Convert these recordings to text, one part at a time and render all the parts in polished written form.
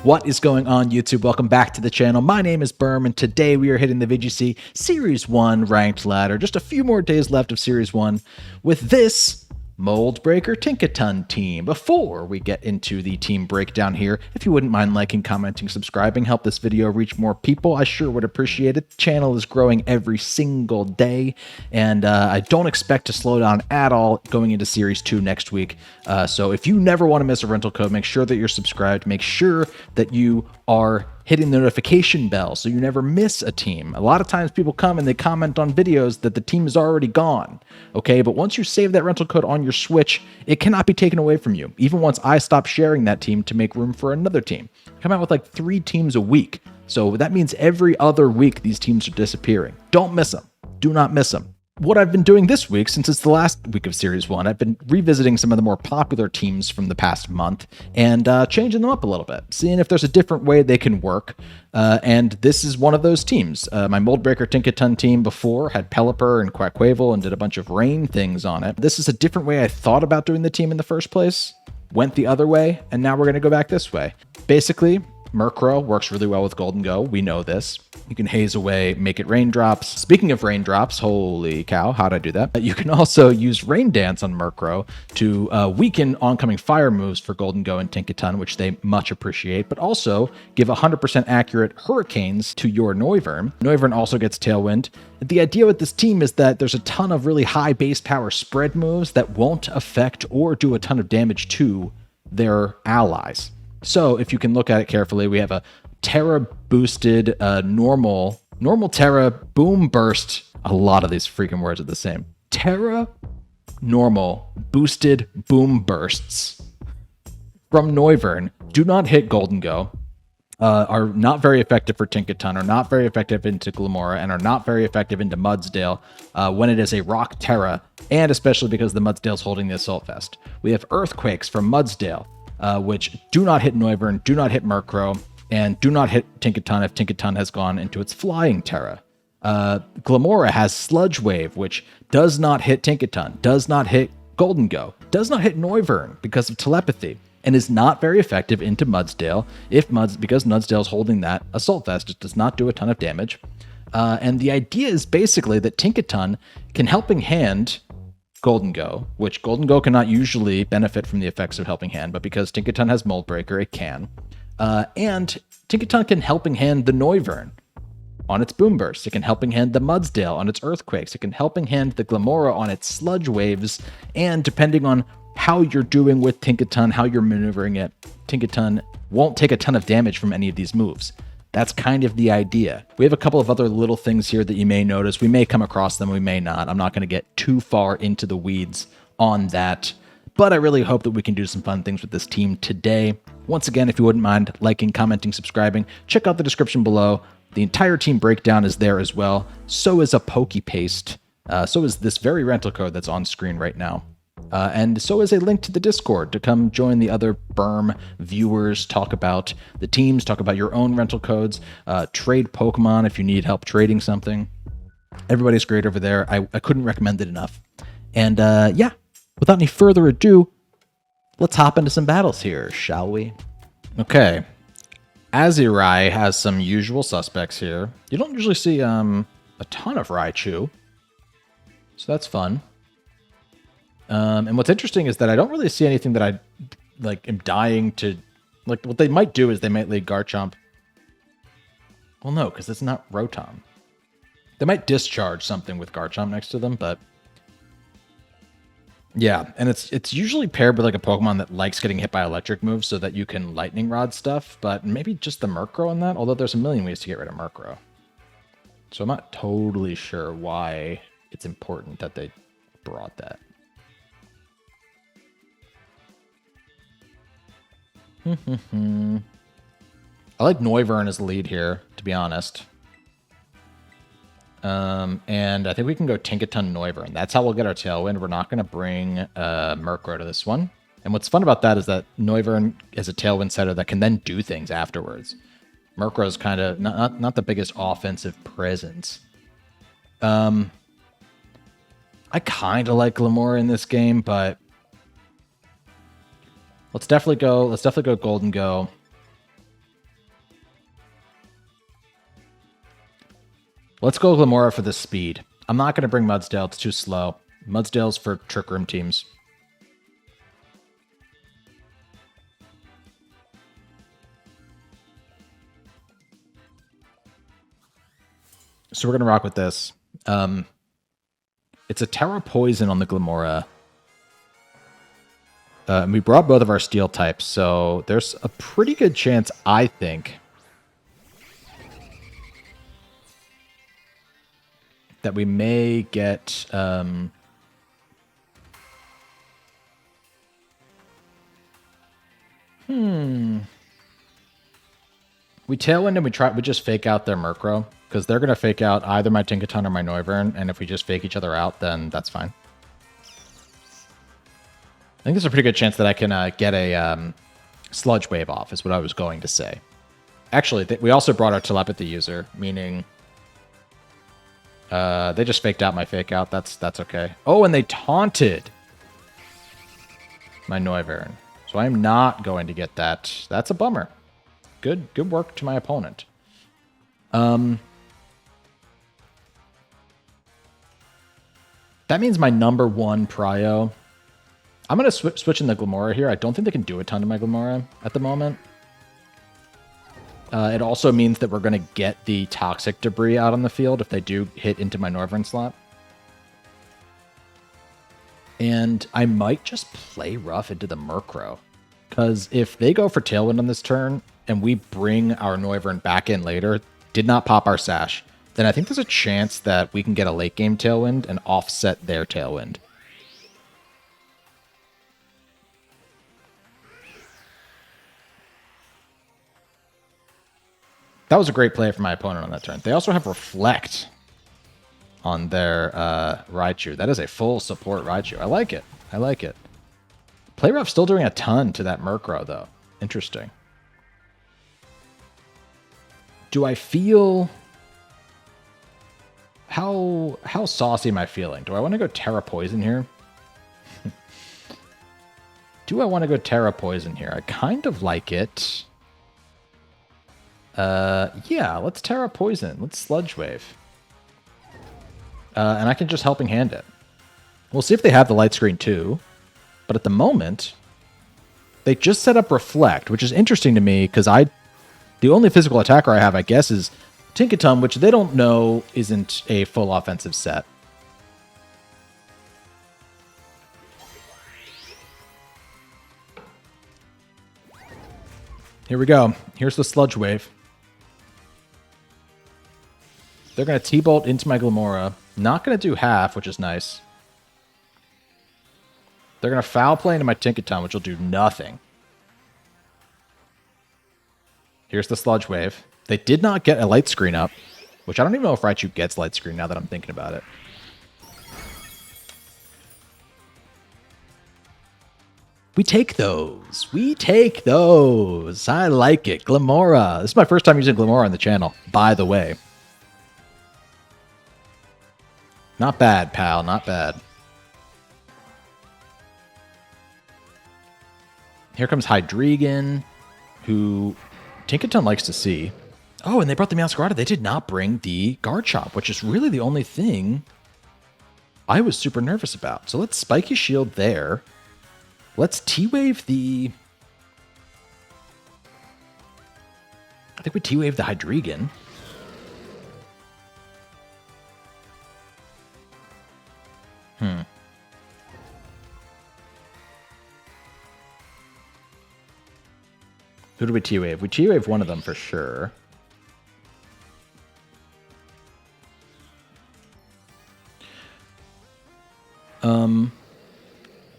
What is going on, YouTube? Welcome back to the channel. My name is Berm, and today we are hitting the VGC Series 1 ranked ladder. Just a few more days left of Series 1 with this Mold Breaker Tinkaton team. Before we get into the team breakdown here, if you wouldn't mind liking, commenting, subscribing, help this video reach more people, I sure would appreciate it. The channel is growing every single day, and I don't expect to slow down at all going into Series 2 next week. So if you never want to miss a rental code, make sure that you're subscribed. Make sure that you are hitting the notification bell so you never miss a team. A lot of times people come and they comment on videos that the team is already gone, okay? But once you save that rental code on your Switch, it cannot be taken away from you. Even once I stop sharing that team to make room for another team. I come out with like 3 teams a week. So that means every other week these teams are disappearing. Don't miss them. Do not miss them. What I've been doing this week, since it's the last week of Series 1, I've been revisiting some of the more popular teams from the past month and changing them up a little bit, seeing if there's a different way they can work. And this is one of those teams. My Mold Breaker Tinkaton team before had Pelipper and Quackquavel and did a bunch of rain things on it. This is a different way I thought about doing the team in the first place, went the other way, and now we're going to go back this way. Basically, Murkrow works really well with Golden Go. We know this. You can haze away, make it raindrops. Speaking of raindrops, holy cow, how'd I do that? You can also use Rain Dance on Murkrow to weaken oncoming fire moves for Golden Go and Tinkaton, which they much appreciate, but also give 100% accurate Hurricanes to your Noivern. Noivern also gets Tailwind. The idea with this team is that there's a ton of really high base power spread moves that won't affect or do a ton of damage to their allies. So if you can look at it carefully, we have a Terra boosted normal Terra boom burst. A lot of these freaking words are the same. Terra normal boosted boom bursts from Noivern do not hit Golden Go, are not very effective for Tinkaton, are not very effective into Glimmora, and are not very effective into Mudsdale when it is a Rock Terra, and especially because the Mudsdale's holding the Assault Vest. We have Earthquakes from Mudsdale, which do not hit Noivern, do not hit Murkrow, and do not hit Tinkaton if Tinkaton has gone into its Flying Terra. Glimmora has Sludge Wave, which does not hit Tinkaton, does not hit Golden Go, does not hit Noivern because of telepathy, and is not very effective into Mudsdale because Mudsdale's holding that Assault Vest. It does not do a ton of damage. And the idea is basically that Tinkaton can Helping Hand Golden Go, which Golden Go cannot usually benefit from the effects of Helping Hand, but because Tinkaton has Mold Breaker, it can. And Tinkaton can Helping Hand the Noivern on its Boom Burst. It can Helping Hand the Mudsdale on its Earthquakes. It can Helping Hand the Glimmora on its Sludge Waves. And depending on how you're doing with Tinkaton, how you're maneuvering it, Tinkaton won't take a ton of damage from any of these moves. That's kind of the idea. We have a couple of other little things here that you may notice. We may come across them, we may not. I'm not going to get too far into the weeds on that, but I really hope that we can do some fun things with this team today. Once again, if you wouldn't mind liking, commenting, subscribing, check out the description below. The entire team breakdown is there as well. So is a Pokepaste. So is this very rental code that's on screen right now. And so is a link to the Discord to come join the other Berm viewers, talk about the teams, talk about your own rental codes, trade Pokemon if you need help trading something. Everybody's great over there. I couldn't recommend it enough. And yeah, without any further ado, let's hop into some battles here, shall we? Okay. Azurai has some usual suspects here. You don't usually see a ton of Raichu, so that's fun. And what's interesting is that I don't really see anything that I am dying to like. What they might do is they might lead Garchomp. Well, no, because it's not Rotom. They might discharge something with Garchomp next to them, but yeah, and it's usually paired with like a Pokemon that likes getting hit by electric moves so that you can Lightning Rod stuff, but maybe just the Murkrow on that, although there's a million ways to get rid of Murkrow. So I'm not totally sure why it's important that they brought that. I like Noivern as the lead here, to be honest. And I think we can go Tinkaton Noivern. That's how we'll get our Tailwind. We're not going to bring Murkrow to this one. And what's fun about that is that Noivern is a Tailwind setter that can then do things afterwards. Murkrow's kind of not the biggest offensive presence. I kind of like Glimmora in this game, but let's definitely go Golden Go. Let's go Glamora for the speed. I'm not going to bring Mudsdale. It's too slow. Mudsdale's for Trick Room teams. So we're going to rock with this. It's a Terra Poison on the Glamora. And we brought both of our steel types, so there's a pretty good chance, I think, that we may get... We Tailwind and we just fake out their Murkrow, because they're going to fake out either my Tinkaton or my Noivern, and if we just fake each other out, then that's fine. I think there's a pretty good chance that I can get a Sludge Wave off, is what I was going to say. Actually, we also brought our Telepathy user, meaning they just faked out my fake out. That's okay. Oh, and they taunted my Noivern. So I'm not going to get that. That's a bummer. Good work to my opponent. That means my number one prio. I'm going to switch in the Glamora here. I don't think they can do a ton to my Glamora at the moment. It also means that we're going to get the Toxic Debris out on the field if they do hit into my Noivern slot. And I might just play rough into the Murkrow. Because if they go for Tailwind on this turn, and we bring our Noivern back in later, did not pop our Sash, then I think there's a chance that we can get a late game Tailwind and offset their Tailwind. That was a great play for my opponent on that turn. They also have Reflect on their Raichu. That is a full support Raichu. I like it. I like it. Play Rough still doing a ton to that Murkrow, though. Interesting. Do I feel... How saucy am I feeling? Do I want to go Terra Poison here? Do I want to go Terra Poison here? I kind of like it. Yeah, let's Terra Poison. Let's Sludge Wave. And I can just Helping Hand it. We'll see if they have the Light Screen too. But at the moment, they just set up Reflect, which is interesting to me because the only physical attacker I have, I guess, is Tinkaton, which they don't know isn't a full offensive set. Here we go. Here's the Sludge Wave. They're going to T-Bolt into my Glamora. Not going to do half, which is nice. They're going to Foul Play into my Tinkaton, which will do nothing. Here's the Sludge Wave. They did not get a Light Screen up, which I don't even know if Raichu gets Light Screen now that I'm thinking about it. We take those. We take those. I like it. Glamora. This is my first time using Glamora on the channel, by the way. Not bad, pal. Not bad. Here comes Hydreigon, who Tinkaton likes to see. Oh, and they brought the Meowscarada. They did not bring the Garchomp, which is really the only thing I was super nervous about. So let's Spiky Shield there. Let's T-Wave the... I think we T-Wave the Hydreigon. Who do we T-Wave? We T-Wave one of them for sure.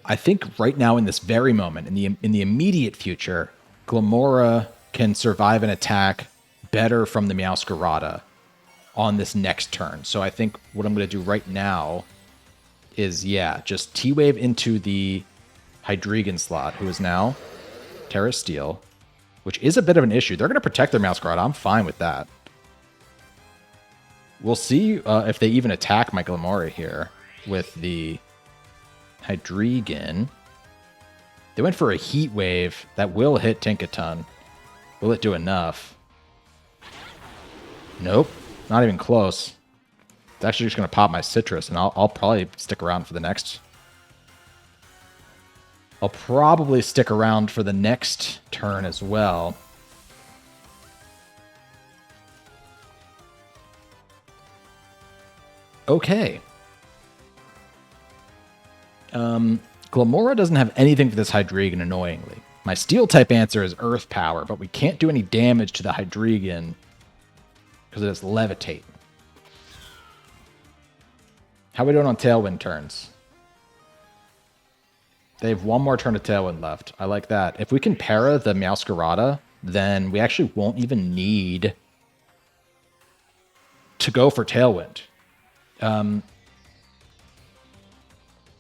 I think right now in this very moment, in the immediate future, Glamora can survive an attack better from the Meowscarada on this next turn. So I think what I'm going to do right now is, yeah, just T-Wave into the Hydreigon slot, who is now Terra Steel, which is a bit of an issue. They're going to protect their Meowscarada. I'm fine with that. We'll see if they even attack my Glamora here with the Hydreigon. They went for a Heat Wave that will hit Tinkaton. Will it do enough? Nope. Not even close. It's actually just going to pop my citrus, and I'll probably stick around for the next. I'll probably stick around for the next turn as well. Okay. Glamora doesn't have anything for this Hydreigon, annoyingly. My Steel-type answer is Earth Power, but we can't do any damage to the Hydreigon because it has Levitate. How are we doing on Tailwind turns? They have one more turn of Tailwind left. I like that. If we can para the Meowscarada, then we actually won't even need to go for Tailwind.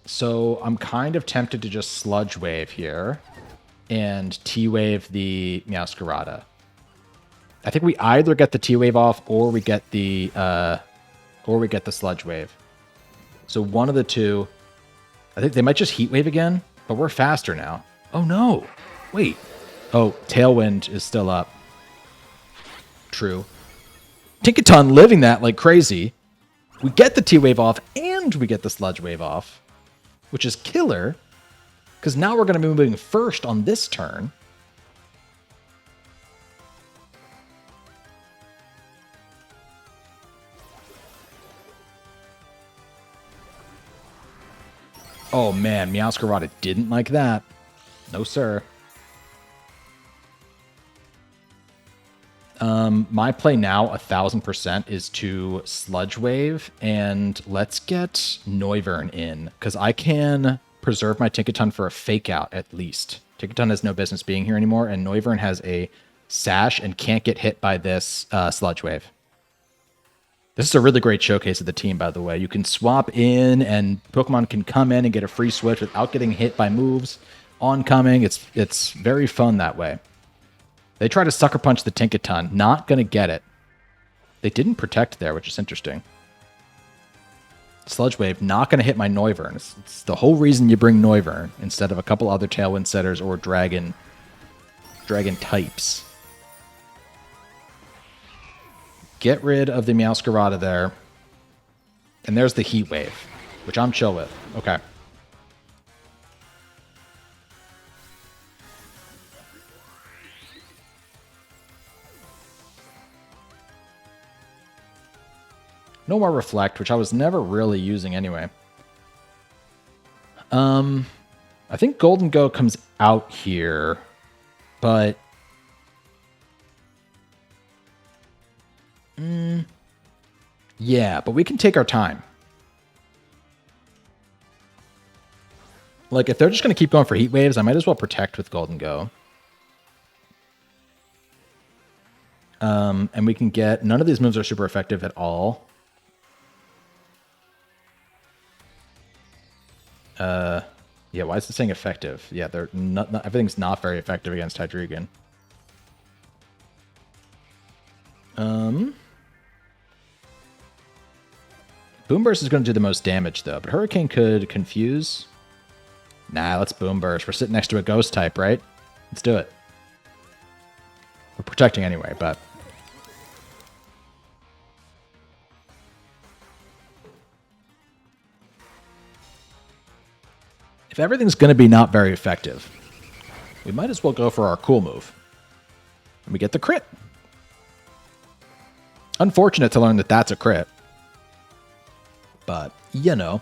So I'm kind of tempted to just Sludge Wave here and T-Wave the Meowscarada. I think we either get the T-Wave off or we get the Sludge Wave. So one of the two. I think they might just Heat Wave again, but we're faster now. Oh no. Wait. Oh, Tailwind is still up. True. Tinkaton living that like crazy. We get the T-Wave off and we get the Sludge Wave off, which is killer, because now we're going to be moving first on this turn. Oh man, Meowscarada didn't like that. No, sir. My play now, 1000%, is to Sludge Wave, and let's get Noivern in, because I can preserve my Tinkaton for a Fake Out at least. Tinkaton has no business being here anymore, and Noivern has a Sash and can't get hit by this Sludge Wave. This is a really great showcase of the team, by the way. You can swap in, and Pokemon can come in and get a free switch without getting hit by moves oncoming. It's very fun that way. They try to Sucker Punch the Tinkaton. Not going to get it. They didn't protect there, which is interesting. Sludge Wave, not going to hit my Noivern. It's the whole reason you bring Noivern instead of a couple other Tailwind setters or Dragon types. Get rid of the Meowscarada there. And there's the Heat Wave, which I'm chill with. Okay. No more Reflect, which I was never really using anyway. I think Golden Go comes out here, but... yeah, but we can take our time. Like, if they're just going to keep going for Heat Waves, I might as well Protect with Golden Go. And we can get... none of these moves are super effective at all. Yeah, why is it saying effective? Yeah, they're not everything's not very effective against Hydreigon. Boom Burst is going to do the most damage, though, but Hurricane could confuse. Nah, let's Boom Burst. We're sitting next to a Ghost type, right? Let's do it. We're protecting anyway, but... if everything's going to be not very effective, we might as well go for our cool move. And we get the crit. Unfortunate to learn that that's a crit. But, you know.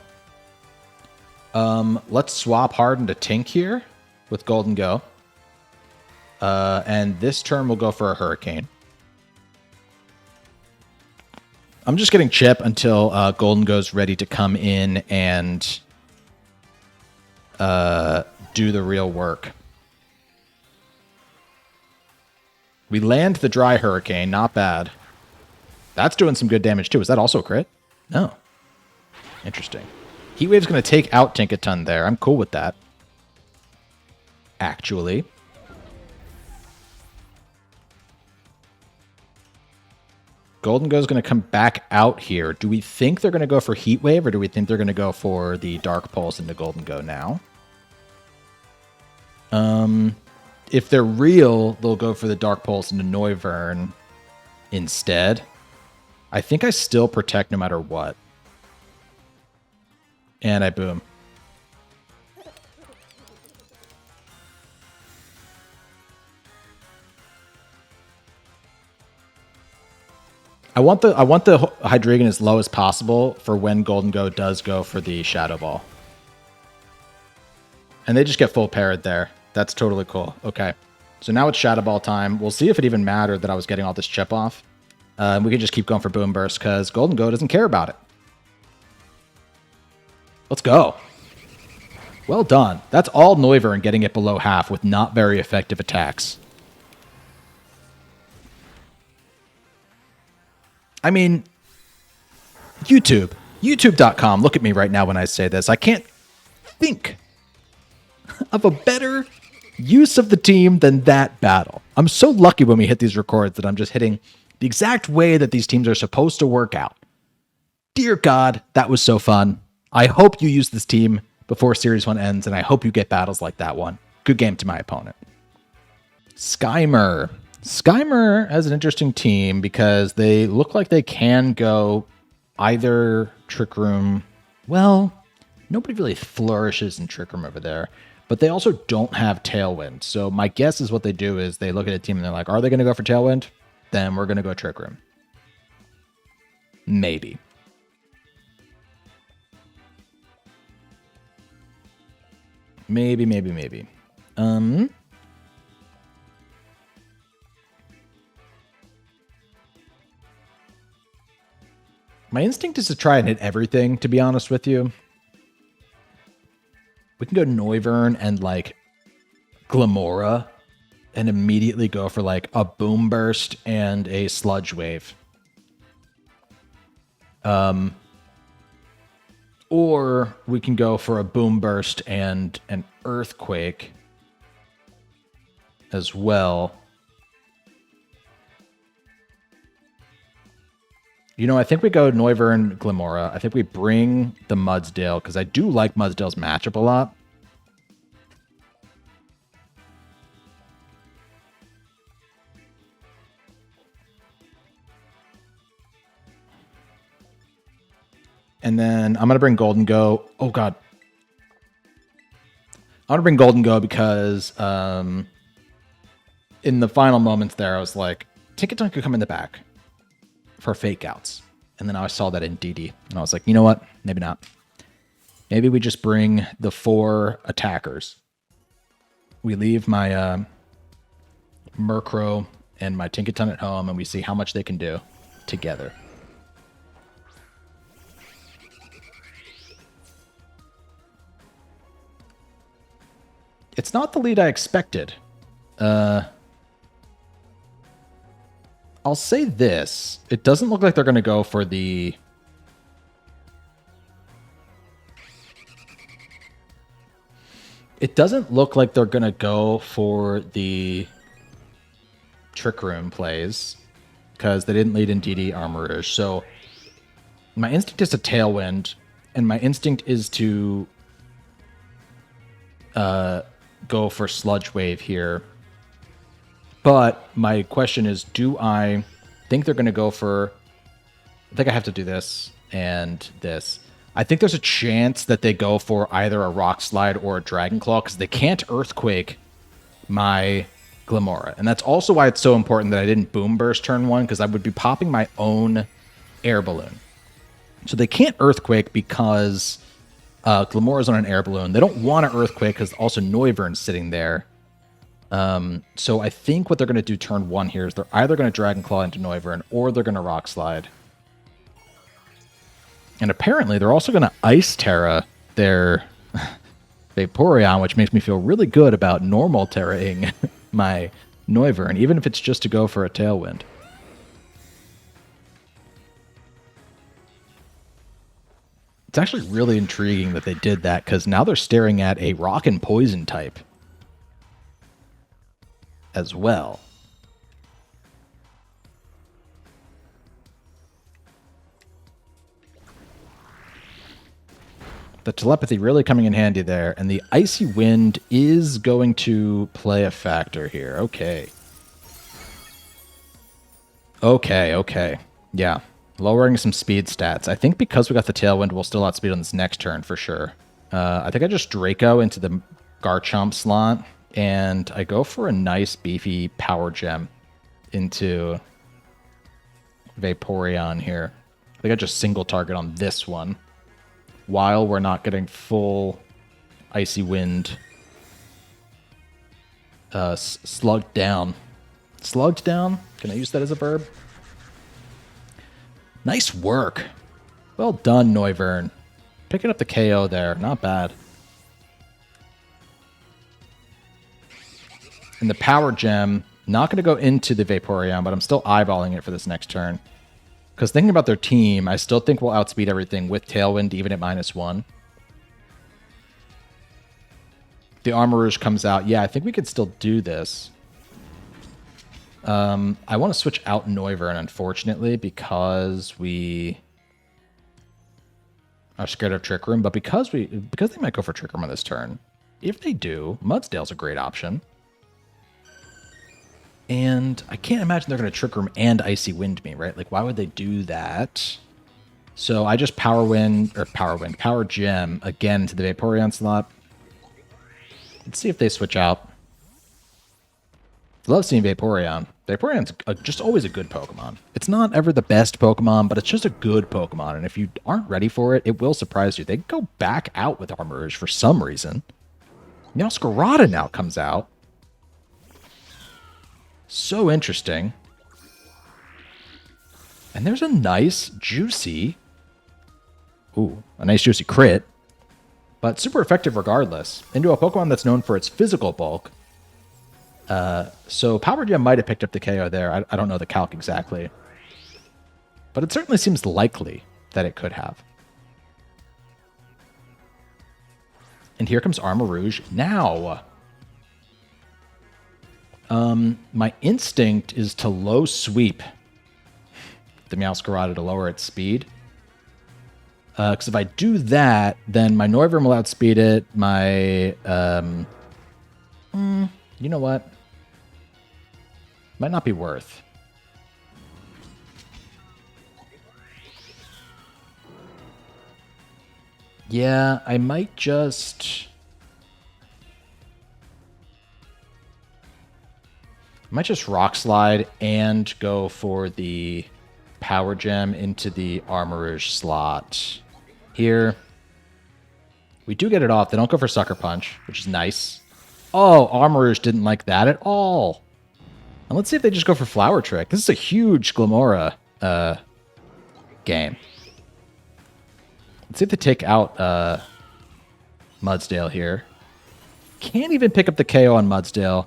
Let's swap Harden to Tink here with Golden Go. And this turn we'll go for a Hurricane. I'm just getting Chip until Golden Go's ready to come in and do the real work. We land the Dry Hurricane, not bad. That's doing some good damage too. Is that also a crit? No. Interesting. Heat Wave's going to take out Tinkaton there. I'm cool with that. Actually. Golden Go's going to come back out here. Do we think they're going to go for Heat Wave, or do we think they're going to go for the Dark Pulse into Golden Go now? If they're real, they'll go for the Dark Pulse into Noivern instead. I think I still protect no matter what. And I boom. I want the Hydreigon as low as possible for when Golden Go does go for the Shadow Ball. And they just get full parried there. That's totally cool. Okay. So now it's Shadow Ball time. We'll see if it even mattered that I was getting all this chip off. We can just keep going for Boom Burst because Golden Go doesn't care about it. Let's go. Well done. That's all Noivern getting it below half with not very effective attacks. I mean, YouTube. YouTube.com. Look at me right now when I say this. I can't think of a better use of the team than that battle. I'm so lucky when we hit these records that I'm just hitting the exact way that these teams are supposed to work out. Dear God, that was so fun. I hope you use this team before Series 1 ends, and I hope you get battles like that one. Good game to my opponent. Skymer. Skymer has an interesting team because they look like they can go either Trick Room. Well, nobody really flourishes in Trick Room over there, but they also don't have Tailwind. So my guess is what they do is they look at a team and they're like, are they going to go for Tailwind? Then we're going to go Trick Room. Maybe. Maybe. My instinct is to try and hit everything, to be honest with you. We can go Noivern and, like, Glamora and immediately go for, like, a Boom Burst and a Sludge Wave. Or we can go for a Boom Burst and an Earthquake as well. You know, I think we go Noivern, Glamora. I think we bring the Mudsdale, because I do like Mudsdale's matchup a lot. And then I'm going to bring Golden Go. Oh, God. I want to bring Golden Go because in the final moments there, I was like, Tinkaton could come in the back for fake outs. And then I saw that in DD. And I was like, you know what? Maybe not. Maybe we just bring the 4 attackers. We leave my Murkrow and my Tinkaton at home, and we see how much they can do together. It's not the lead I expected. I'll say this. It doesn't look like they're going to go for the... It doesn't look like they're going to go for the Trick Room plays because they didn't lead in DD Armorers. So my instinct is to Tailwind, and my instinct is to go for Sludge Wave here. But my question is, do I think they're going to go for... I think I have to do this and this. I think there's a chance that they go for either a Rock Slide or a Dragon Claw because they can't Earthquake my Glamora. And that's also why it's so important that I didn't Boom Burst turn 1 because I would be popping my own Air Balloon. So they can't Earthquake because Glamora's on an Air Balloon. They don't want to Earthquake because also Noivern's sitting there. So I think what they're going to do turn 1 here is they're either going to Dragon Claw into Noivern or they're going to Rock Slide. And apparently they're also going to Ice Terra their Vaporeon, which makes me feel really good about normal Terraing my Noivern, even if it's just to go for a Tailwind. It's actually really intriguing that they did that because now they're staring at a Rock and Poison type as well. The telepathy really coming in handy there, and the Icy Wind is going to play a factor here. Okay. Okay. Yeah. Lowering some speed stats. I think because we got the Tailwind, we'll still outspeed on this next turn for sure. I think I just Draco into the Garchomp slot, and I go for a nice beefy Power Gem into Vaporeon here. I think I just single target on this one while we're not getting full Icy Wind slugged down. Slugged down? Can I use that as a verb? Nice work. Well done, Noivern. Picking up the KO there. Not bad. And the Power Gem, not going to go into the Vaporeon, but I'm still eyeballing it for this next turn. Because thinking about their team, I still think we'll outspeed everything with Tailwind, even at -1. The Armarouge comes out. Yeah, I think we could still do this. I want to switch out Noivern, unfortunately, because we are scared of Trick Room. But because they might go for Trick Room on this turn, if they do, Mudsdale's a great option. And I can't imagine they're going to Trick Room and Icy Wind me, right? Like, why would they do that? So I just Power Gem again to the Vaporeon slot. Let's see if they switch out. Love seeing Vaporeon. Vaporeon's just always a good Pokemon. It's not ever the best Pokemon, but it's just a good Pokemon. And if you aren't ready for it, it will surprise you. They go back out with Armarouge for some reason. Meowscarada now comes out. So interesting. And there's a nice, juicy... Ooh, a nice, juicy crit. But super effective regardless. Into a Pokemon that's known for its physical bulk. So Power Gem might have picked up the KO there. I don't know the calc exactly. But it certainly seems likely that it could have. And here comes Armarouge now. My instinct is to low sweep the Meowscarada to lower its speed. Because if I do that, then my Noivern will outspeed it. My, you know what? Might not be worth. Yeah, I might just... Rock Slide and go for the Power Gem into the Armarouge slot. Here, we do get it off. They don't go for Sucker Punch, which is nice. Oh, Armarouge didn't like that at all. And let's see if they just go for Flower Trick. This is a huge Glamora game. Let's see if they take out Mudsdale here. Can't even pick up the KO on Mudsdale.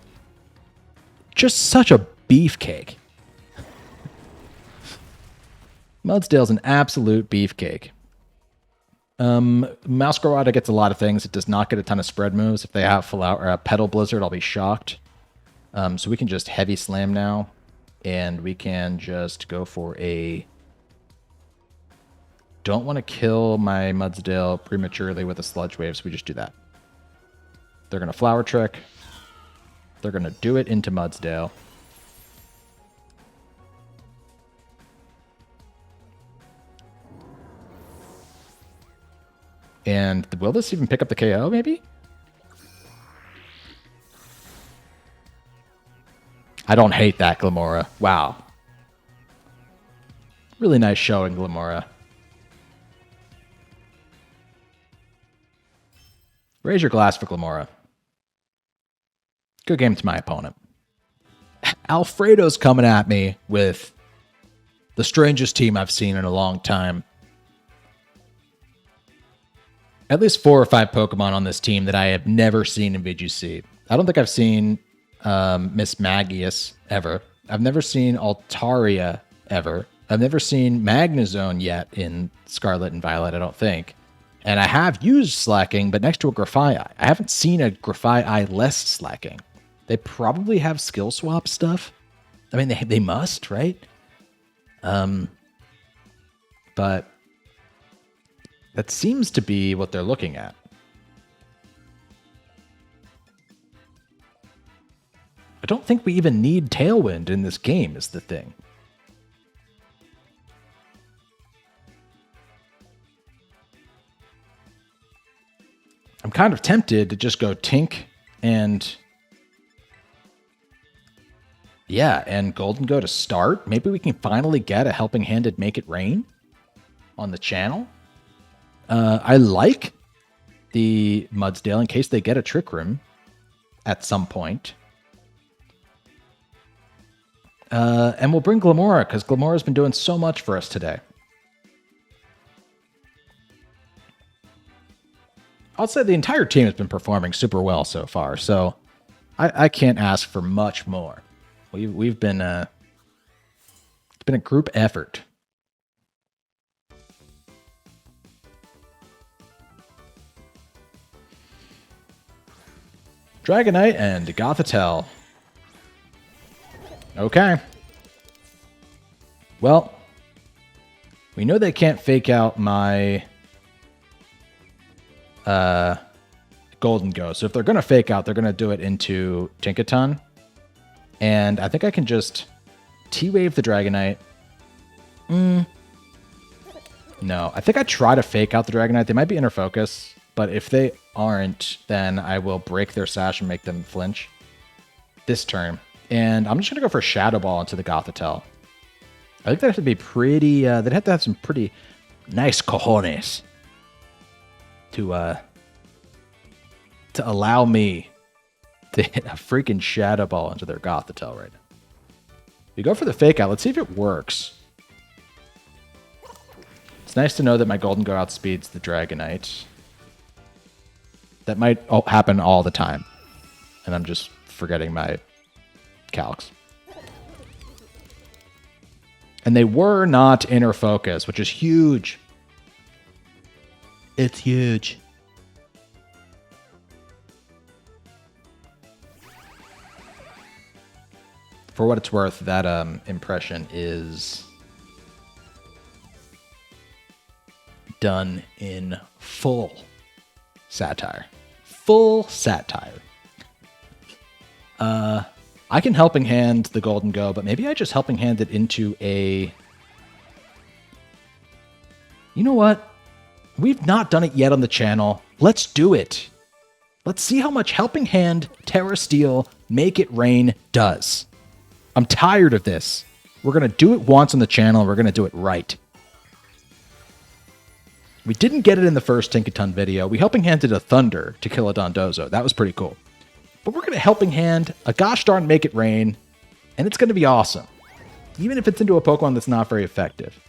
Just such a beefcake. Mudsdale's an absolute beefcake. Meowscarada gets a lot of things. It does not get a ton of spread moves. If they have Petal Blizzard, I'll be shocked. So we can just Heavy Slam now. And we can just go for a... Don't want to kill my Mudsdale prematurely with a Sludge Wave, so we just do that. They're going to Flower Trick. They're going to do it into Mudsdale. And will this even pick up the KO, maybe? I don't hate that, Glamora. Wow. Really nice showing, Glamora. Raise your glass for Glamora. Good game to my opponent. Alfredo's coming at me with the strangest team I've seen in a long time. At least 4 or 5 Pokemon on this team that I have never seen in VGC. I don't think I've seen Miss Magius ever. I've never seen Altaria ever. I've never seen Magnezone yet in Scarlet and Violet, I don't think. And I have used Slacking, but next to a Grafai. I haven't seen a Grafai less Slacking. They probably have skill swap stuff. I mean, they must, right? But that seems to be what they're looking at. I don't think we even need Tailwind in this game, is the thing. kind of tempted to just go Tink and... yeah, and Golden Go to start. Maybe we can finally get a Helping Handed Make It Rain on the channel. I like the Mudsdale in case they get a Trick Room at some point. And we'll bring Glamora, because Glamora's been doing so much for us today. I'll say the entire team has been performing super well so far, so I can't ask for much more. We've been it's been a group effort. Dragonite and Gothitelle. Okay. Well, we know they can't fake out my Golden Go. So if they're going to fake out, they're going to do it into Tinkaton. And I think I can just T-Wave the Dragonite. No, I think I try to fake out the Dragonite. They might be Inner Focus, but if they aren't, then I will break their Sash and make them flinch this turn. And I'm just going to go for Shadow Ball into the Gothitelle. I think that'd have to be pretty... they'd have to have some pretty nice cojones to allow me to hit a freaking Shadow Ball into their Gothitelle right now. We go for the fake out. Let's see if it works. It's nice to know that my Golden Go outspeeds the Dragonite. That might happen all the time. And I'm just forgetting my calcs. And they were not Inner Focus, which is huge. It's huge. For what it's worth, that impression is done in full satire. Full satire. I can Helping Hand the Golden Go, but maybe I just Helping Hand it into a... You know what? We've not done it yet on the channel. Let's do it. Let's see how much Helping Hand Terra Steel Make It Rain does. I'm tired of this. We're going to do it once on the channel, and we're going to do it right. We didn't get it in the first Tinkaton video. We Helping Handed a Thunder to kill a Dondozo. That was pretty cool. But we're going to Helping Hand a gosh darn Make It Rain, and it's going to be awesome. Even if it's into a Pokemon that's not very effective.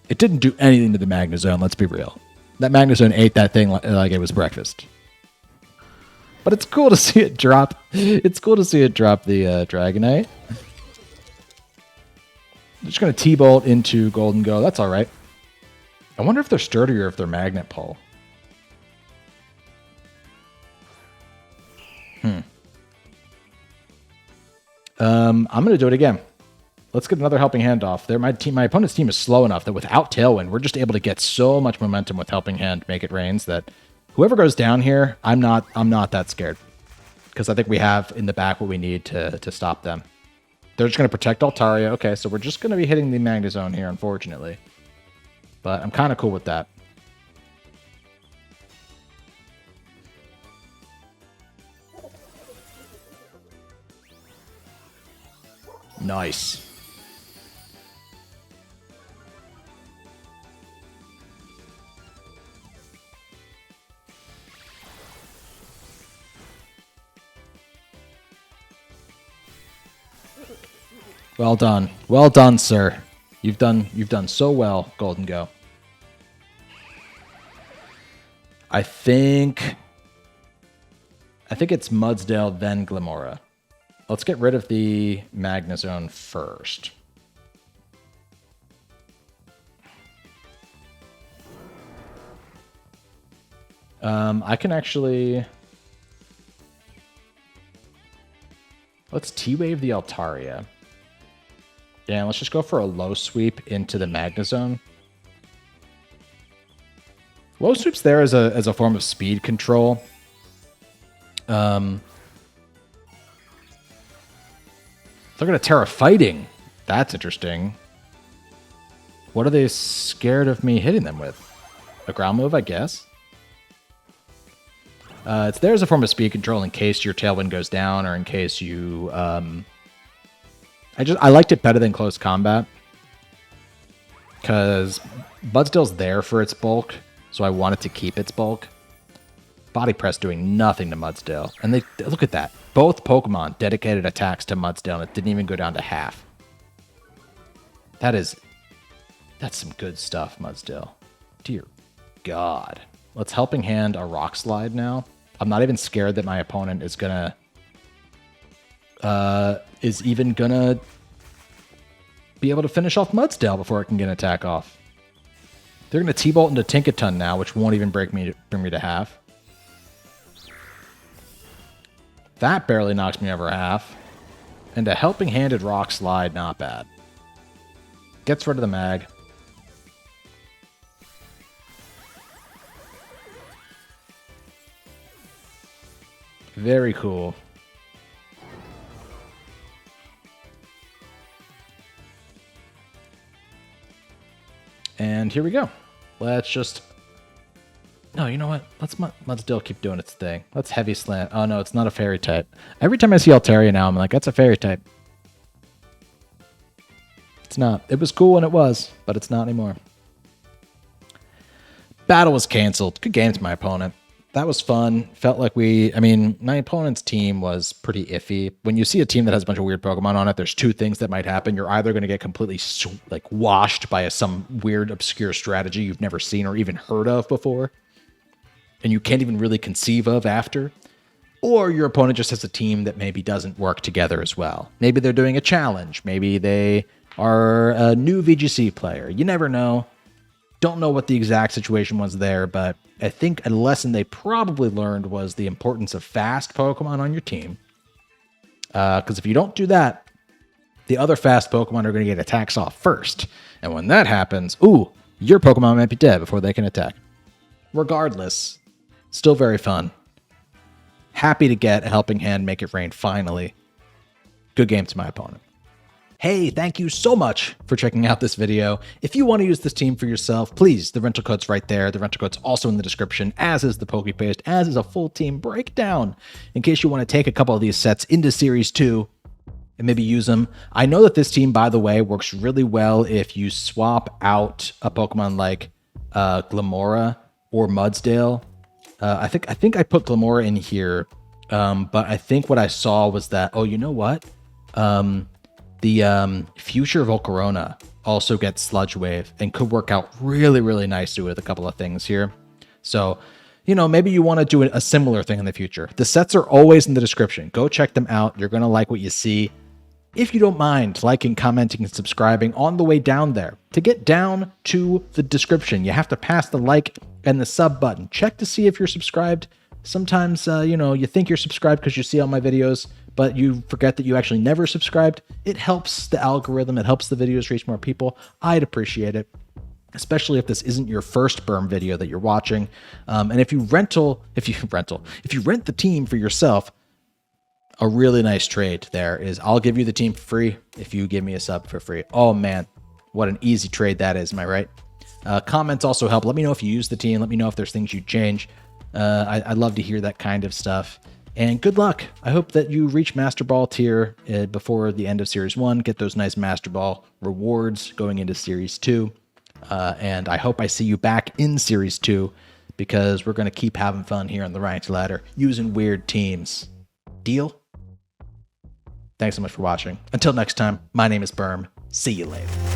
It didn't do anything to the Magnezone, let's be real. That Magnezone ate that thing like it was breakfast. But it's cool to see it drop. It's cool to see it drop the Dragonite. I'm just going to T-Bolt into Golden Go. That's all right. I wonder if they're sturdier if they're Magnet Pull. I'm going to do it again. Let's get another Helping Hand off. My opponent's team is slow enough that without Tailwind, we're just able to get so much momentum with Helping Hand Make It Rains that whoever goes down here, I'm not that scared. Because I think we have in the back what we need to stop them. They're just going to protect Altaria. Okay, so we're just going to be hitting the Magnezone here, unfortunately. But I'm kind of cool with that. Nice. Well done. Well done, sir. You've done so well, Golden Go. I think it's Mudsdale, then Glamora. Let's get rid of the Magnezone first. I can actually... Let's T-Wave the Altaria. Yeah, let's just go for a low sweep into the Magnezone. Low sweep's there as a form of speed control. The They're going to Terra Fighting. That's interesting. What are they scared of me hitting them with? A ground move, I guess. It's there as a form of speed control in case your Tailwind goes down or in case you... I liked it better than Close Combat. Because Mudsdale's there for its bulk, so I wanted to keep its bulk. Body Press doing nothing to Mudsdale. And they look at that. Both Pokemon dedicated attacks to Mudsdale, and it didn't even go down to half. That's some good stuff, Mudsdale. Dear God. Let's Helping Hand a Rock Slide now. I'm not even scared that my opponent is gonna... even gonna be able to finish off Mudsdale before it can get an attack off. They're gonna T-Bolt into Tinkaton now, which won't even bring me to half. That barely knocks me over half. And a Helping Handed Rock Slide, not bad. Gets rid of the mag. Very cool. And here we go. Let's just... No, you know what? Let's Mudsdale keep doing its thing. Let's Heavy Slant. Oh, no, it's not a Fairy type. Every time I see Altaria now, I'm like, that's a Fairy type. It's not. It was cool when it was, but it's not anymore. Battle was canceled. Good game to my opponent. That was fun. Felt like my opponent's team was pretty iffy. When you see a team that has a bunch of weird Pokemon on it, there's two things that might happen. You're either going to get completely washed by some weird, obscure strategy you've never seen or even heard of before, and you can't even really conceive of after, or your opponent just has a team that maybe doesn't work together as well. Maybe they're doing a challenge. Maybe they are a new VGC player. You never know. Don't know what the exact situation was there, but I think a lesson they probably learned was the importance of fast Pokemon on your team. Because if you don't do that, the other fast Pokemon are going to get attacks off first. And when that happens, your Pokemon might be dead before they can attack. Regardless, still very fun. Happy to get a Helping Hand, Make It Rain finally. Good game to my opponent. Hey, thank you so much for checking out this video. If you want to use this team for yourself, please, the rental code's right there. The rental code's also in the description, as is the PokePaste, as is a full team breakdown, in case you want to take a couple of these sets into Series 2 and maybe use them. I know that this team, by the way, works really well if you swap out a Pokemon like Glimmora or Mudsdale. I think I put Glimmora in here, but I think what I saw was that, you know what? The future Volcarona also gets Sludge Wave and could work out really, really nicely with a couple of things here. So, maybe you want to do a similar thing in the future. The sets are always in the description. Go check them out. You're going to like what you see. If you don't mind liking, commenting, and subscribing on the way down there. To get down to the description, you have to pass the like and the sub button. Check to see if you're subscribed. Sometimes, you think you're subscribed because you see all my videos, but you forget that you actually never subscribed. It helps the algorithm. It helps the videos reach more people. I'd appreciate it, especially if this isn't your first Berm video that you're watching. And if you rent the team for yourself, a really nice trade there is I'll give you the team for free if you give me a sub for free. Oh man, what an easy trade that is. Am I right? Comments also help. Let me know if you use the team. Let me know if there's things you change. I'd love to hear that kind of stuff. And good luck. I hope that you reach Master Ball tier before the end of Series 1. Get those nice Master Ball rewards going into Series 2. And I hope I see you back in Series 2 because we're going to keep having fun here on the Ranked Ladder using weird teams. Deal? Thanks so much for watching. Until next time, my name is Berm. See you later.